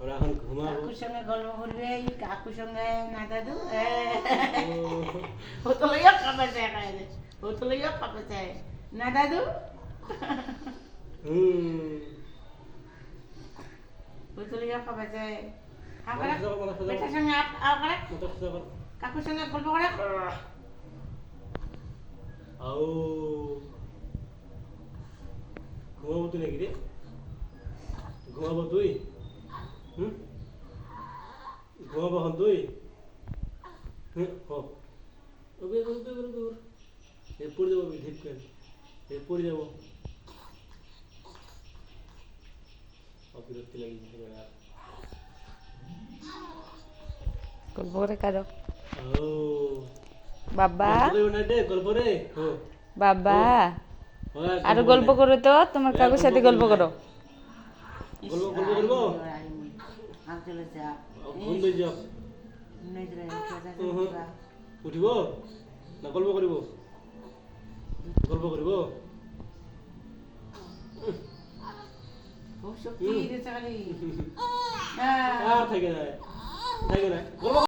ওরা এখন ঘুমাবো। কাকুর সঙ্গে গল্প করবে, কাকুর সঙ্গে না দাদু ও তো লইয়া কাপে চায় খায় রে, ও তো লইয়া কাপে চায় না দাদু, ও তো লইয়া কাপে চায়। বেটার সঙ্গে কাকুর সঙ্গে গল্প করে। আও ঘুমাবো তুই নাকি রে? ঘুমাবো তুই? ঘুমাবো এখন তুই? পড়ে যাবো আমি ঢিপ করে, পড়ে যাবো। বিরক্তি লাগে গল্প করে কারো ও বাবা গল্প রে বাবা আরো গল্প করো তো, তোমার কাকুর সাথে গল্প করো। গল্প করবো উঠিব না গল্প করিব? গল্প করিব? খুব শক্তি দিতে খালি থাকে না, থাকে না।